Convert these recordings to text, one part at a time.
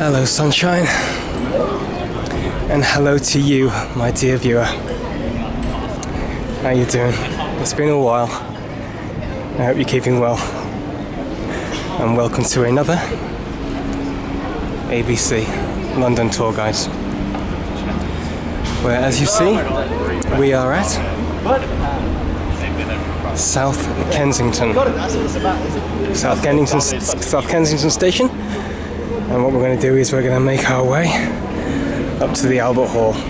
Hello sunshine, and hello to you, my dear viewer. How you doing? It's been a while. I hope you're keeping well. And welcome to another ABC London Tour Guides, where, as you see, we are at South Kensington Station. And what we're going to do is we're going to make our way up to the Albert Hall. I'm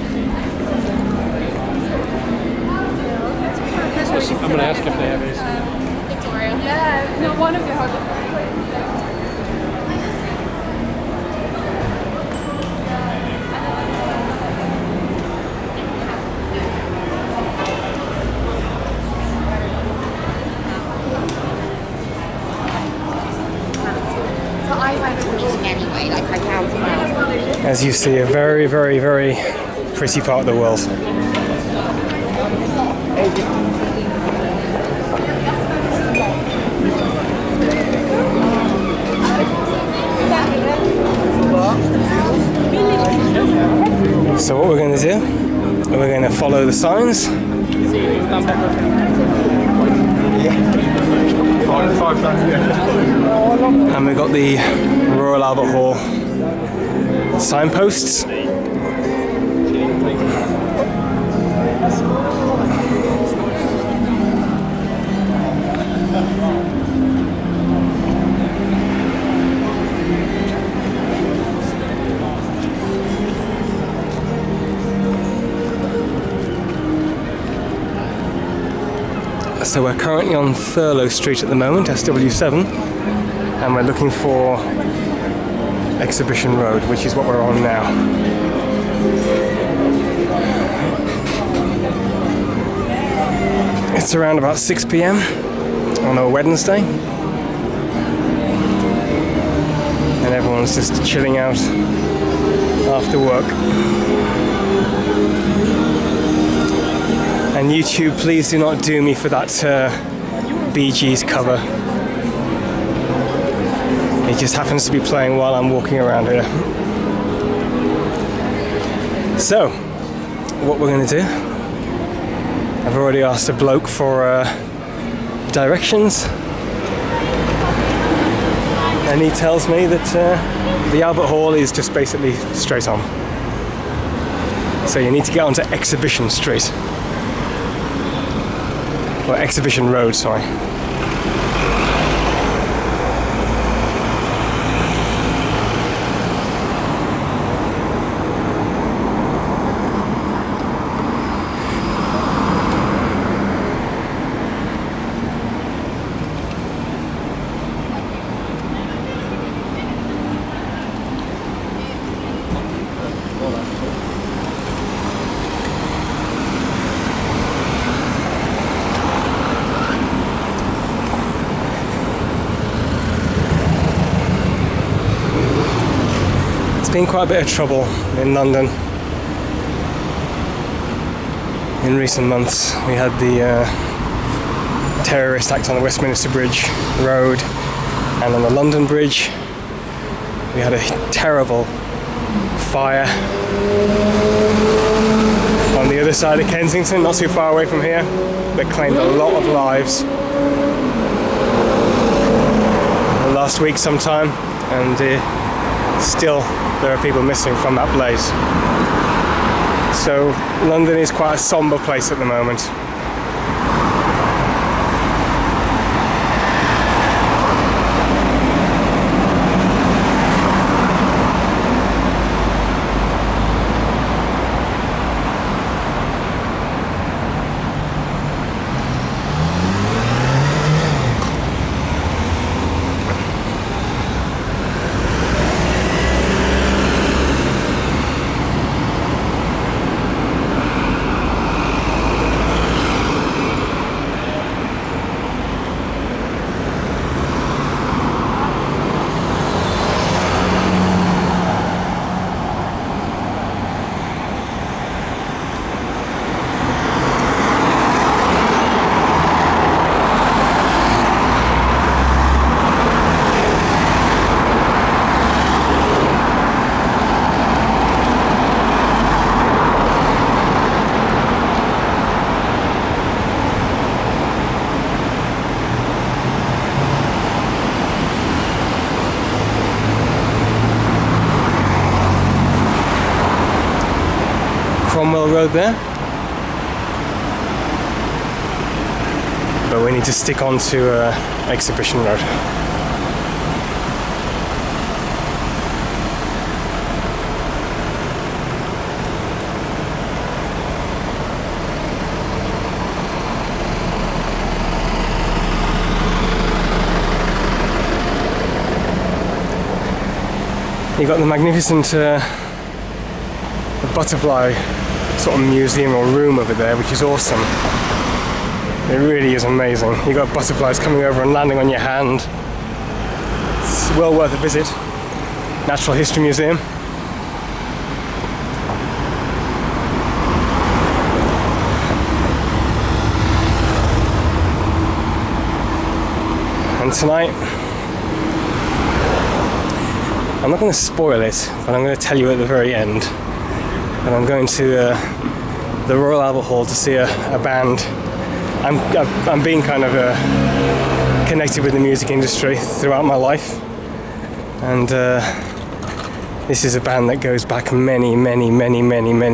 going to ask if they have AC. Victoria. Yeah, no, one of you have it. Anyway, like I counted out. As you see, a very, very, very pretty part of the world. So what we're going to do, we're going to follow the signs. And we've got the Royal Albert Hall signposts. So we're currently on Thurlow Street at the moment, SW7, and we're looking for Exhibition Road, which is what we're on now. It's around about 6 p.m. on a Wednesday, and everyone's just chilling out after work. And YouTube, please do not do me for that Bee Gees cover. It just happens to be playing while I'm walking around here. So, what we're going to do, I've already asked a bloke for directions, and he tells me that the Albert Hall is just basically straight on. So you need to get onto Exhibition Street. Or Exhibition Road, sorry. Been quite a bit of trouble in London in recent months. We had the terrorist act on the Westminster Bridge Road and on the London Bridge. We had a terrible fire on the other side of Kensington, not too far away from here, that claimed a lot of lives last week sometime, and still there are people missing from that blaze. So London is quite a somber place at the moment. Cromwell Road there. But we need to stick on to Exhibition Road. You've got the magnificent butterfly sort of museum or room over there, which is awesome. It really is amazing. You've got butterflies coming over and landing on your hand. It's well worth a visit. Natural History Museum. And tonight, I'm not going to spoil it, but I'm going to tell you at the very end. And I'm going to the Royal Albert Hall to see a band. I'm being kind of connected with the music industry throughout my life. And this is a band that goes back many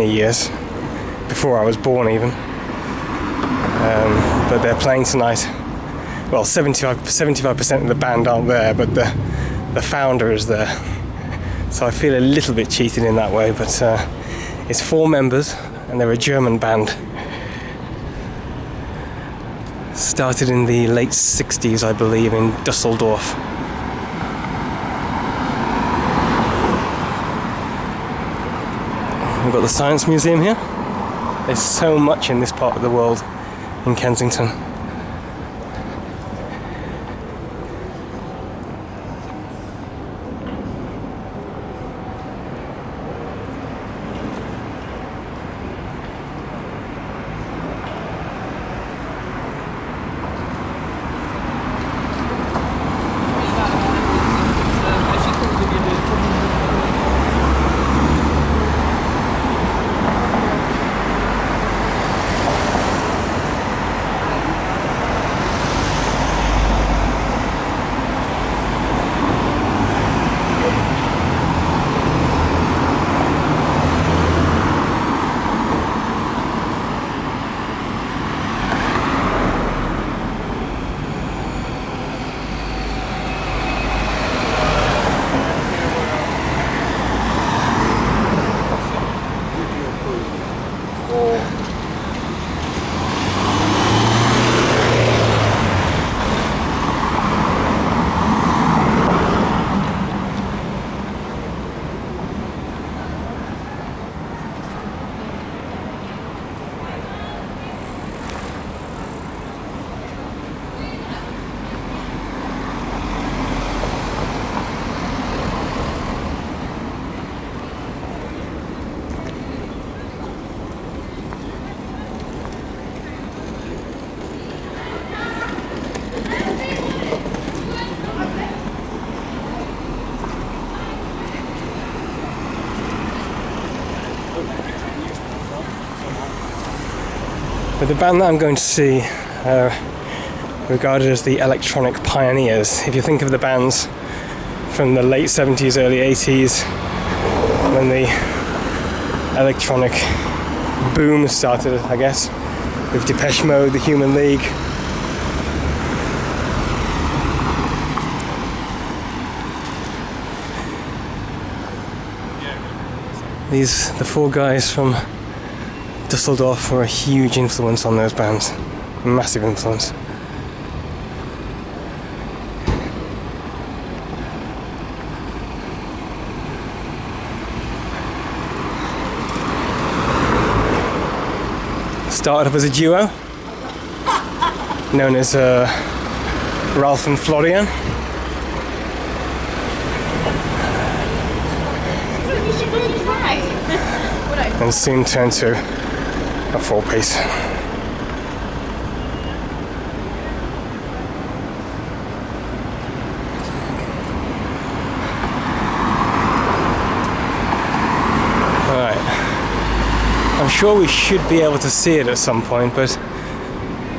years, before I was born even. But they're playing tonight. Well, 75% of the band aren't there, but the founder is there. So I feel a little bit cheated in that way, but it's 4 members and they're a German band. Started in the late 60s, I believe, in Dusseldorf. We've got the Science Museum here. There's so much in this part of the world in Kensington. But the band that I'm going to see regarded as the electronic pioneers. If you think of the bands from the late 70s, early 80s, when the electronic boom started, I guess, with Depeche Mode, the Human League. The 4 guys from Dusseldorf were a huge influence on those bands. Massive influence. Started up as a duo, known as Ralph and Florian. And soon turned to a 4-piece. Alright. I'm sure we should be able to see it at some point, but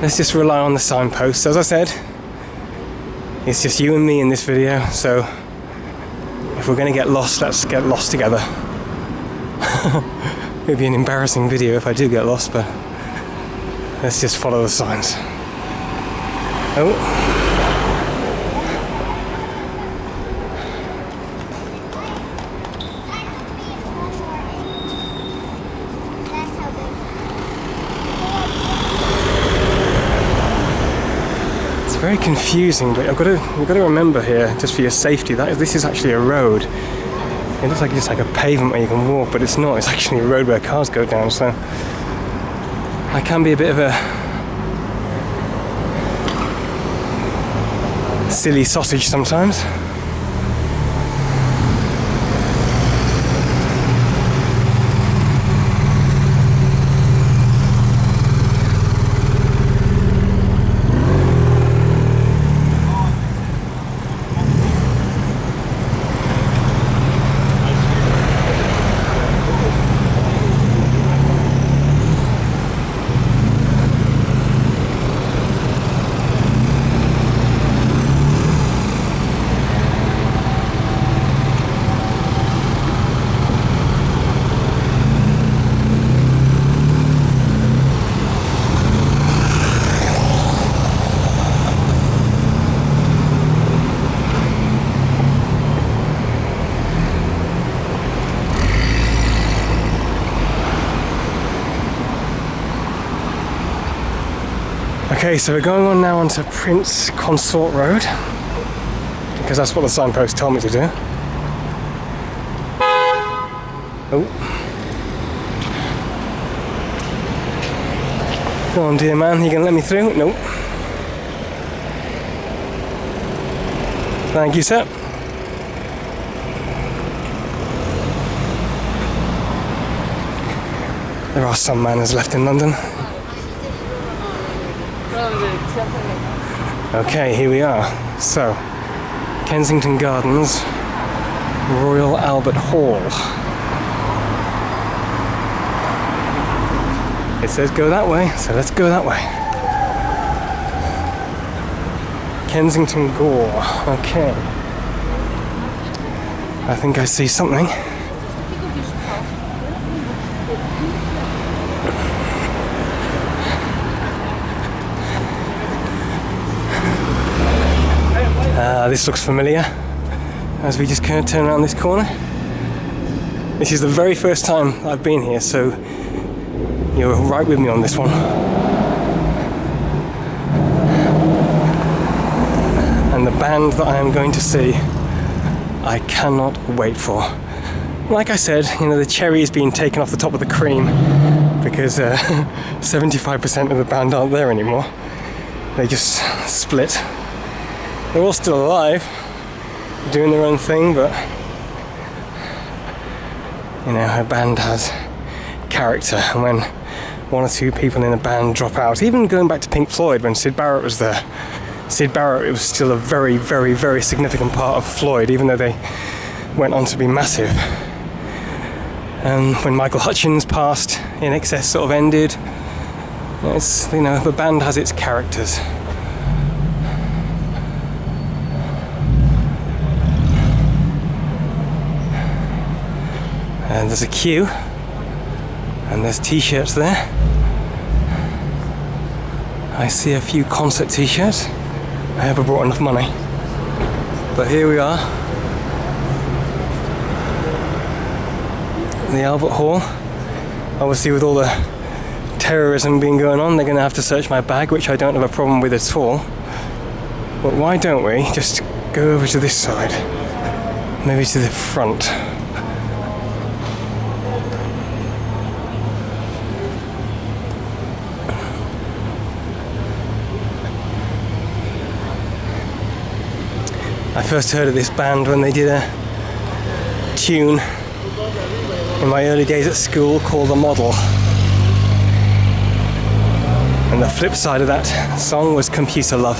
let's just rely on the signposts. As I said, it's just you and me in this video, so if we're going to get lost, let's get lost together. It'd be an embarrassing video if I do get lost, but let's just follow the signs. Oh. Very confusing, but we've got to remember here, just for your safety, that this is actually a road. It looks like just like a pavement where you can walk, but it's not. It's actually a road where cars go down, so I can be a bit of a silly sausage sometimes. Okay, so we're going on now onto Prince Consort Road, because that's what the signpost told me to do. Oh. Go on, dear man, you gonna let me through? Nope. Thank you, sir. There are some manners left in London. Okay, here we are. So, Kensington Gardens, Royal Albert Hall. It says go that way, so let's go that way. Kensington Gore. Okay. I think I see something. This looks familiar as we just kind of turn around this corner. This is the very first time I've been here, so you're right with me on this one. And the band that I am going to see, I cannot wait for. Like I said, you know, the cherry is being taken off the top of the cream because 75% of the band aren't there anymore. They just split. They're all still alive, doing their own thing, but you know, a band has character, and when one or two people in a band drop out, even going back to Pink Floyd when Syd Barrett was there, Syd Barrett was still a very, very, very significant part of Floyd, even though they went on to be massive. And when Michael Hutchins passed, In Excess sort of ended. It's, you know, the band has its characters. And there's a queue, and there's t-shirts there. I see a few concert t-shirts. I haven't brought enough money, but here we are. The Albert Hall. Obviously, with all the terrorism being going on, they're going to have to search my bag, which I don't have a problem with at all. But why don't we just go over to this side? Maybe to the front. I first heard of this band when they did a tune in my early days at school called The Model. And the flip side of that song was Computer Love.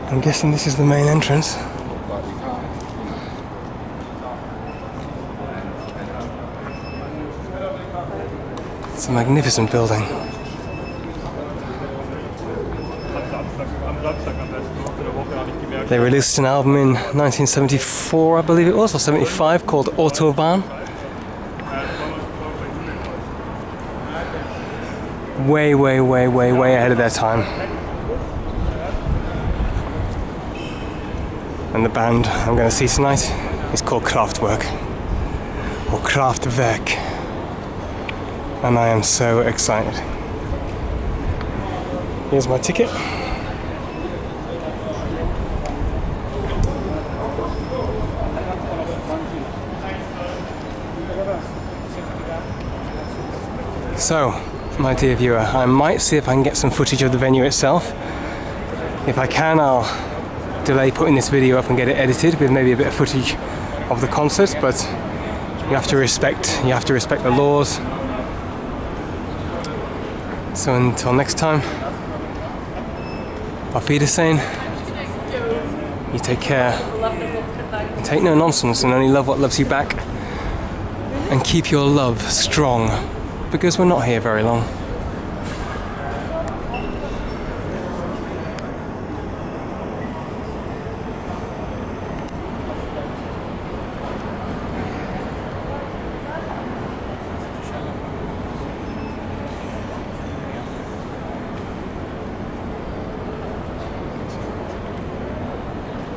I'm guessing this is the main entrance. It's a magnificent building. They released an album in 1974, I believe it was, or 75, called Autobahn. Way, way, way, way, way ahead of their time. And the band I'm going to see tonight is called Kraftwerk, or Kraftwerk. And I am so excited. Here's my ticket. So, my dear viewer, I might see if I can get some footage of the venue itself. If I can, I'll delay putting this video up and get it edited with maybe a bit of footage of the concert, but you have to respect the laws. So until next time, auf Wiedersehen. You take care. Take no nonsense and only love what loves you back. And keep your love strong, because we're not here very long.